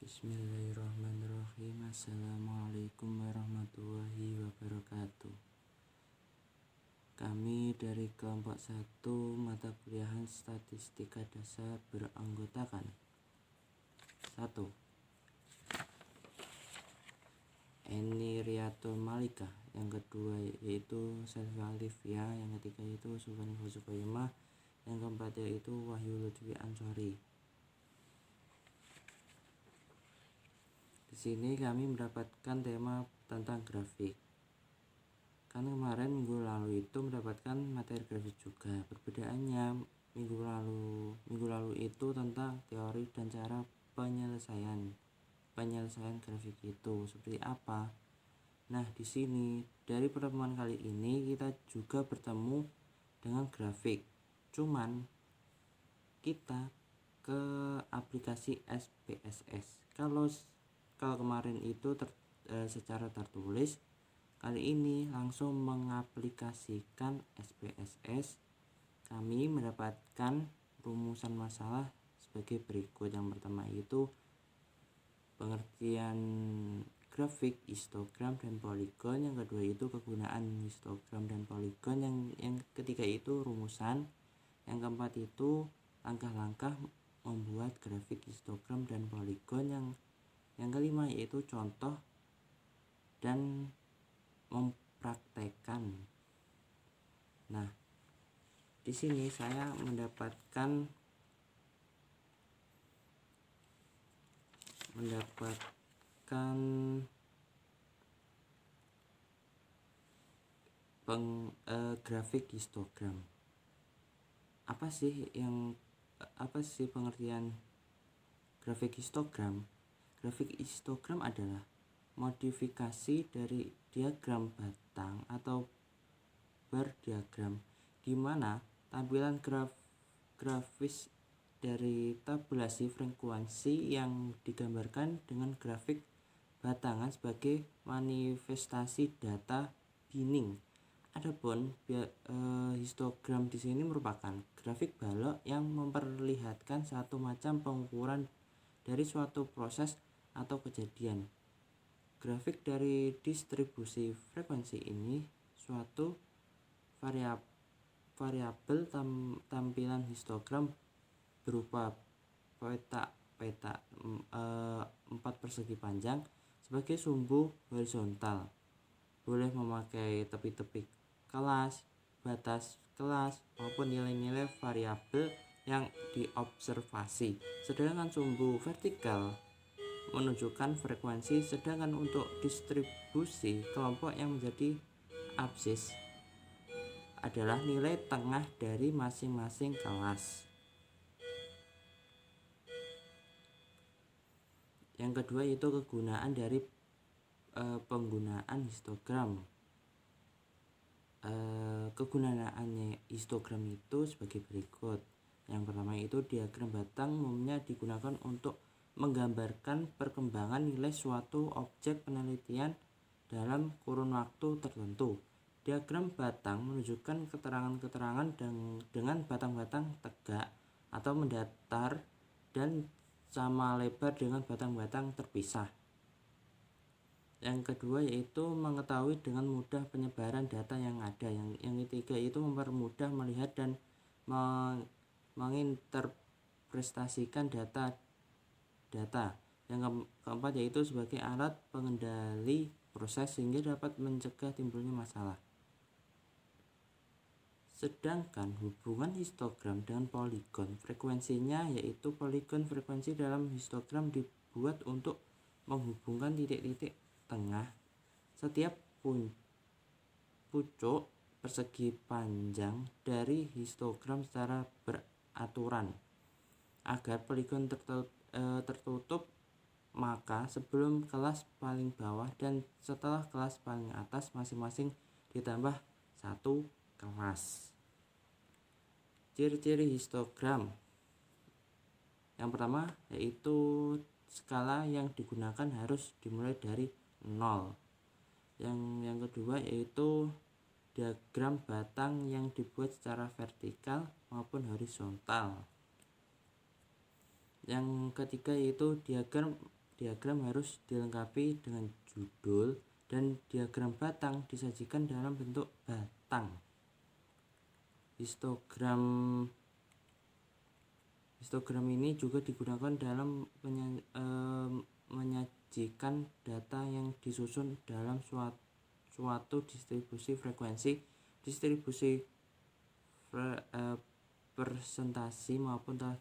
Bismillahirrahmanirrahim. Assalamualaikum warahmatullahi wabarakatuh. Kami dari kelompok 1 mata kuliahan Statistika Dasar beranggotakan 1. Eni Riyatul Malika. Yang kedua yaitu Selva Alivia. Yang ketiga yaitu Sufani Fusukoyimah. Yang keempat yaitu Wahyu Lutfi Ansori. Di sini kami mendapatkan tema tentang grafik. Kan kemarin minggu lalu itu mendapatkan materi grafik juga. Perbedaannya minggu lalu itu tentang teori dan cara penyelesaian grafik itu seperti apa. Nah, di sini dari pertemuan kali ini kita juga bertemu dengan grafik. Cuman kita ke aplikasi SPSS. Kalau kemarin itu secara tertulis, kali ini langsung mengaplikasikan SPSS. Kami mendapatkan rumusan masalah sebagai berikut. Yang pertama itu pengertian grafik, histogram, dan poligon. Yang kedua itu kegunaan histogram dan poligon. Yang ketiga itu rumusan. Yang keempat itu langkah-langkah membuat grafik, histogram, dan poligon. Yang kelima yaitu contoh dan mempraktekkan. Nah, di sini saya mendapatkan grafik histogram. Apa sih pengertian grafik histogram? Grafik histogram adalah modifikasi dari diagram batang atau bar diagram, di mana tampilan grafis dari tabulasi frekuensi yang digambarkan dengan grafik batangan sebagai manifestasi data binning. Adapun histogram di sini merupakan grafik balok yang memperlihatkan satu macam pengukuran dari suatu proses atau kejadian. Grafik dari distribusi frekuensi ini suatu variabel tampilan histogram berupa peta 4 persegi panjang sebagai sumbu horizontal. Boleh memakai tepi-tepi kelas, batas kelas, maupun nilai-nilai variabel yang diobservasi. Sedangkan sumbu vertikal menunjukkan frekuensi, sedangkan untuk distribusi kelompok yang menjadi absis adalah nilai tengah dari masing-masing kelas. Yang kedua yaitu kegunaan dari penggunaan histogram. Kegunaannya histogram itu sebagai berikut. Yang pertama itu diagram batang umumnya digunakan untuk menggambarkan perkembangan nilai suatu objek penelitian dalam kurun waktu tertentu. Diagram batang menunjukkan keterangan-keterangan dengan batang-batang tegak atau mendatar dan sama lebar dengan batang-batang terpisah. Yang kedua yaitu mengetahui dengan mudah penyebaran data yang ada. Yang ketiga itu mempermudah melihat dan menginterpretasikan data. Yang keempat yaitu sebagai alat pengendali proses sehingga dapat mencegah timbulnya masalah. Sedangkan hubungan histogram dengan poligon frekuensinya yaitu poligon frekuensi dalam histogram dibuat untuk menghubungkan titik-titik tengah setiap pucuk persegi panjang dari histogram secara beraturan. Agar poligon tertutup, maka sebelum kelas paling bawah dan setelah kelas paling atas masing-masing ditambah satu kelas. Ciri-ciri histogram. Yang pertama yaitu skala yang digunakan harus dimulai dari 0. Yang kedua yaitu diagram batang yang dibuat secara vertikal maupun horizontal. Yang ketiga yaitu diagram harus dilengkapi dengan judul, dan diagram batang disajikan dalam bentuk batang. Histogram ini juga digunakan dalam menyajikan data yang disusun dalam suatu distribusi frekuensi, distribusi presentasi maupun telah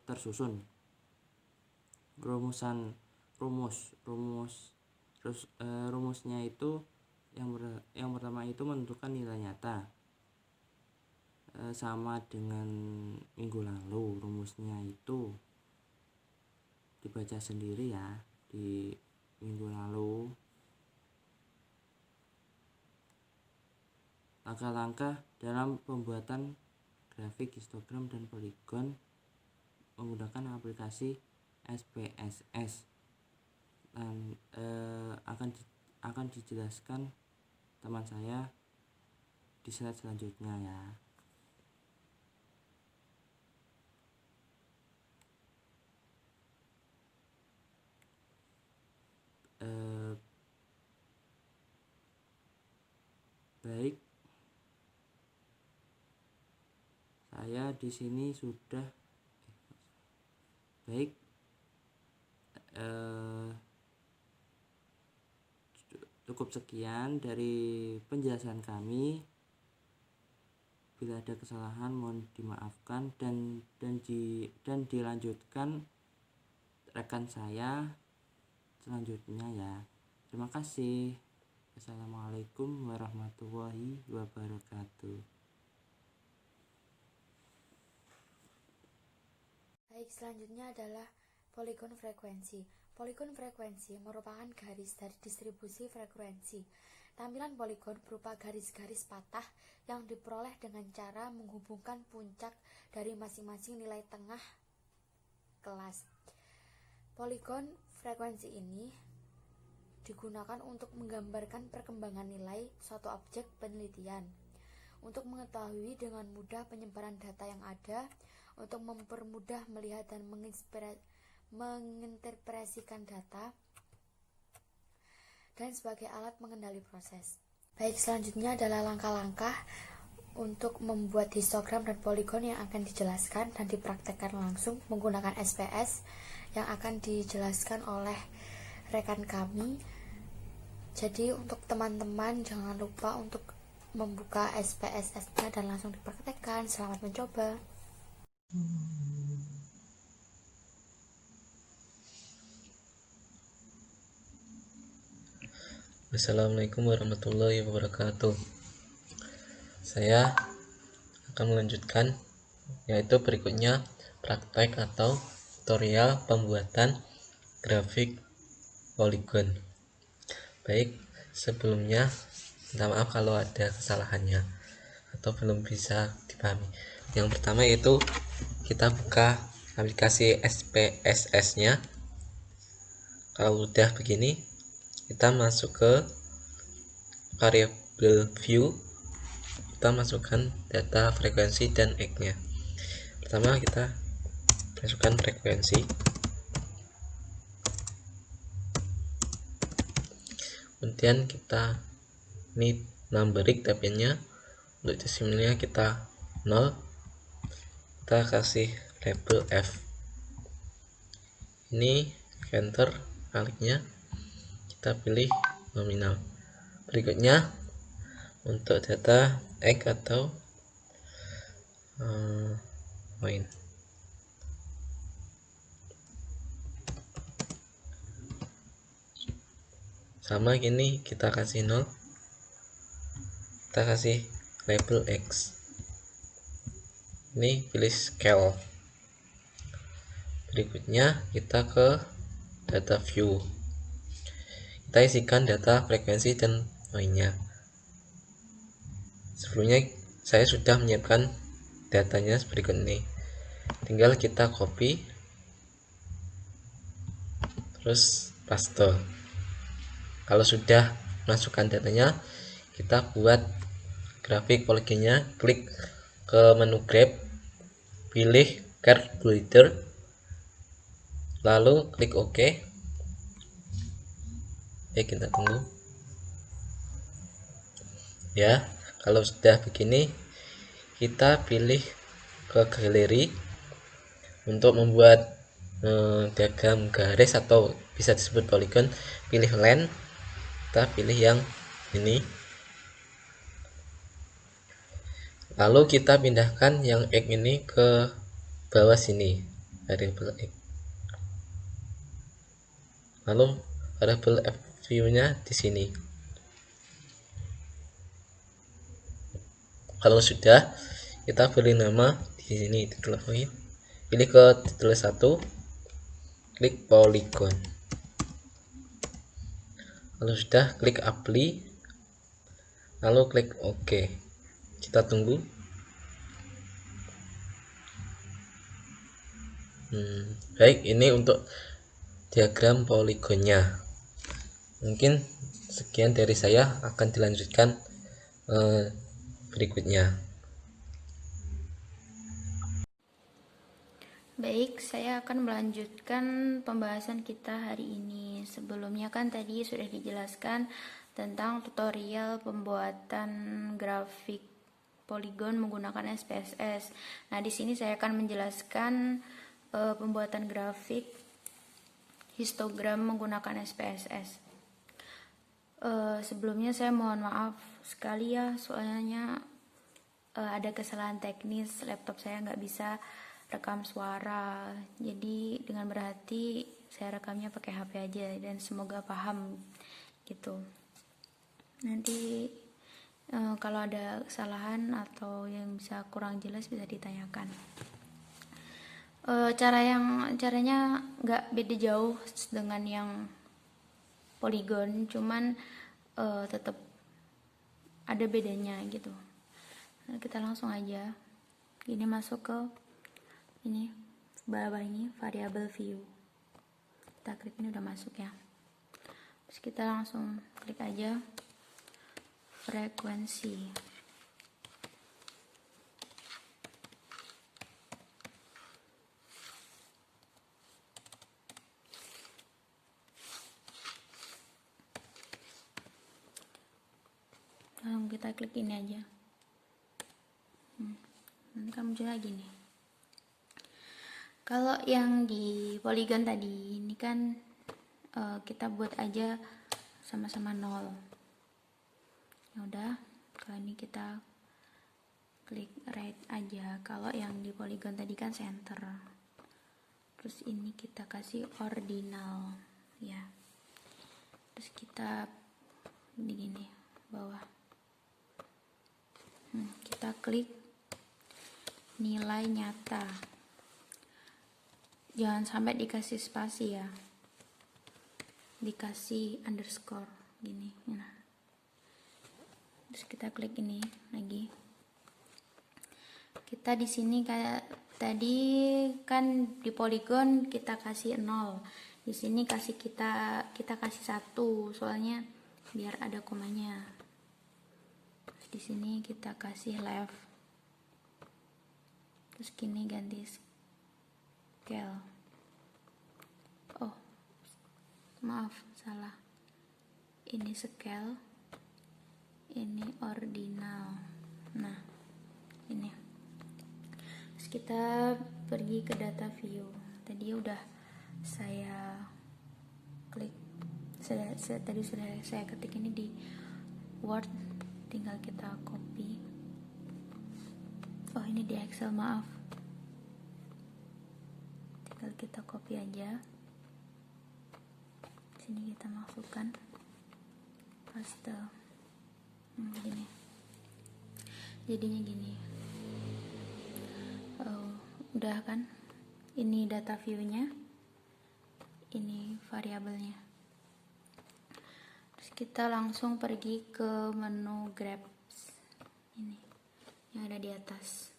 tersusun. Rumusnya itu yang pertama itu menentukan nilai nyata, sama dengan minggu lalu. Rumusnya itu dibaca sendiri ya di minggu lalu. Langkah-langkah dalam pembuatan grafik histogram dan poligon menggunakan aplikasi SPSS, dan akan dijelaskan teman saya di slide selanjutnya ya. Baik, saya di sini sudah baik. Cukup sekian dari penjelasan kami. Bila ada kesalahan mohon dimaafkan dan dilanjutkan rekan saya selanjutnya ya. Terima kasih. Assalamualaikum warahmatullahi wabarakatuh. Baik, selanjutnya adalah poligon frekuensi. Poligon frekuensi merupakan garis dari distribusi frekuensi. Tampilan poligon berupa garis-garis patah yang diperoleh dengan cara menghubungkan puncak dari masing-masing nilai tengah kelas. Poligon frekuensi ini digunakan untuk menggambarkan perkembangan nilai suatu objek penelitian, untuk mengetahui dengan mudah penyebaran data yang ada, untuk mempermudah melihat dan menginterpretasikan data, dan sebagai alat mengendali proses. Baik, selanjutnya adalah langkah-langkah untuk membuat histogram dan poligon yang akan dijelaskan dan dipraktekkan langsung menggunakan SPS yang akan dijelaskan oleh rekan kami. Jadi untuk teman-teman jangan lupa untuk membuka SPSS-nya dan langsung dipraktekkan. Selamat mencoba. Assalamualaikum warahmatullahi wabarakatuh. Saya akan melanjutkan, yaitu berikutnya praktek atau tutorial pembuatan grafik poligon. Baik, sebelumnya minta maaf kalau ada kesalahannya atau belum bisa dipahami. Yang pertama yaitu kita buka aplikasi SPSS-nya. Kalau udah begini, kita masuk ke variable view, kita masukkan data frekuensi dan X-nya. Pertama kita masukkan frekuensi, kemudian kita ini numberic tabnya, untuk desimalnya kita 0, kita kasih label F, ini enter, kaliknya kita pilih nominal. Berikutnya untuk data X atau point, sama gini, kita kasih 0, kita kasih label X, ini pilih scale. Berikutnya kita ke data view, kita isikan data frekuensi dan lainnya. Sebelumnya saya sudah menyiapkan datanya berikut ini, tinggal kita copy terus paste. Kalau sudah masukkan datanya, kita buat grafik poligonnya. Klik ke menu graph, pilih card builder, lalu klik OK. Kita tunggu ya. Kalau sudah begini, kita pilih ke galeri untuk membuat diagram garis atau bisa disebut poligon. Pilih line, kita pilih yang ini, lalu kita pindahkan yang X ini ke bawah sini, variable X, lalu variable F view nya di sini. Kalau sudah, kita beri nama di sini, titel void, pilih ke titel 1, klik polygon. Kalau sudah, klik apply, lalu klik OK. Kita tunggu. Baik, ini untuk diagram poligonnya. Mungkin sekian dari saya, akan dilanjutkan berikutnya. Baik, saya akan melanjutkan pembahasan kita hari ini. Sebelumnya kan tadi sudah dijelaskan tentang tutorial pembuatan grafik poligon menggunakan SPSS. Nah, di sini saya akan menjelaskan pembuatan grafik histogram menggunakan SPSS. Sebelumnya saya mohon maaf sekali ya, soalnya ada kesalahan teknis, laptop saya nggak bisa rekam suara, jadi dengan berhati saya rekamnya pakai HP aja, dan semoga paham gitu. Nanti kalau ada kesalahan atau yang bisa kurang jelas bisa ditanyakan. Caranya nggak beda jauh dengan yang poligon, cuman tetap ada bedanya gitu. Nah, kita langsung aja, ini masuk ke ini bawah, ini variable view, kita klik, ini udah masuk ya. Terus kita langsung klik aja frekuensi. Lalu kita klik ini aja. Nanti kan muncul lagi nih. Kalau yang di poligon tadi ini kan kita buat aja sama-sama 0. Ya udah, kalau ini kita klik right aja. Kalau yang di poligon tadi kan center. Terus ini kita kasih ordinal ya. Terus kita gini bawah. Kita klik nilai nyata. Jangan sampai dikasih spasi ya, dikasih underscore gini. Nah, terus kita klik ini lagi. Kita di sini kayak tadi kan di poligon kita kasih 0, di sini kita kasih 1, soalnya biar ada komanya. Terus di sini kita kasih left, terus gini ganti scale. Oh maaf, salah, ini scale, ini ordinal. Nah ini, terus kita pergi ke data view. Tadi udah saya klik, tadi sudah saya ketik ini di Word, tinggal kita copy. Oh ini di Excel, maaf, tinggal kita copy aja. Sini kita masukkan, paste. Gini jadinya gini. Udah kan, ini data view-nya, ini variabelnya. Terus kita langsung pergi ke menu graph ini yang ada di atas,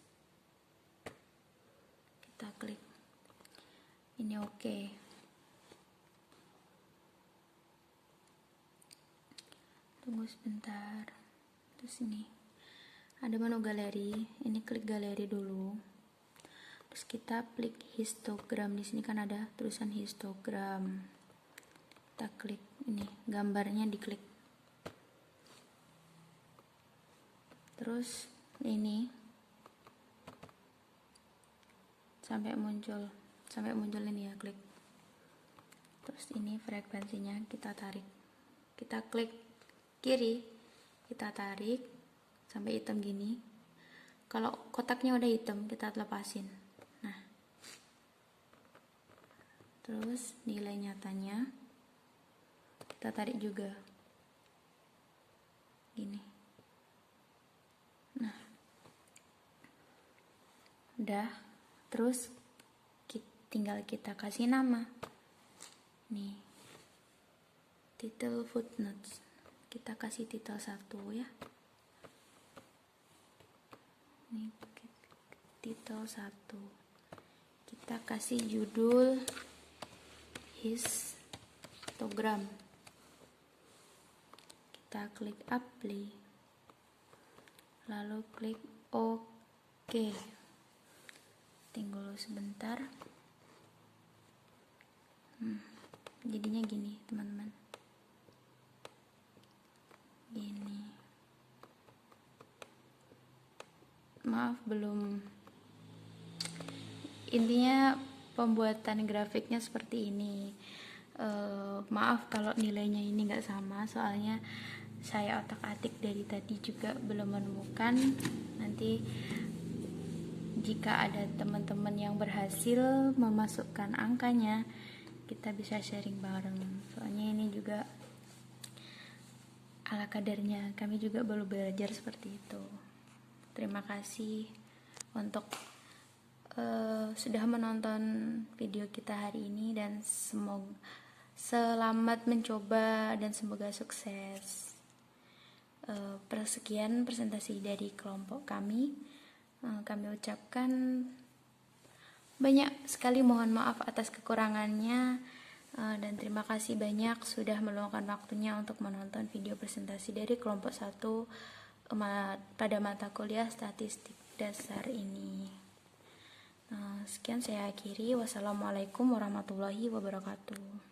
kita klik ini, oke. Tunggu sebentar. Terus ini ada menu galeri, ini klik galeri dulu. Terus kita klik histogram, di sini kan ada tulisan histogram, kita klik ini, gambarnya diklik, terus ini sampai muncul ini ya, klik. Terus ini frekuensinya kita tarik, kita klik kiri, kita tarik sampai hitam gini. Kalau kotaknya udah hitam kita lepasin. Nah, terus nilai nyatanya kita tarik juga gini. Nah, udah. Terus tinggal kita kasih nama nih, title footnotes. Kita kasih title 1 ya, nih title 1. Kita kasih judul histogram. Kita klik apply, lalu klik OK. Tunggu sebentar. Jadinya gini teman-teman, gini. Maaf belum, intinya pembuatan grafiknya seperti ini. Maaf kalau nilainya ini nggak sama, soalnya saya otak-atik dari tadi juga belum menemukan. Nanti jika ada teman-teman yang berhasil memasukkan angkanya, kita bisa sharing bareng. Soalnya ini juga ala kadarnya, kami juga baru belajar seperti itu. Terima kasih untuk sudah menonton video kita hari ini, dan semoga selamat mencoba dan semoga sukses. Persekian presentasi dari kelompok kami. Kami ucapkan banyak sekali mohon maaf atas kekurangannya, dan terima kasih banyak sudah meluangkan waktunya untuk menonton video presentasi dari kelompok 1 pada mata kuliah statistik dasar ini. Sekian saya akhiri. Wassalamualaikum warahmatullahi wabarakatuh.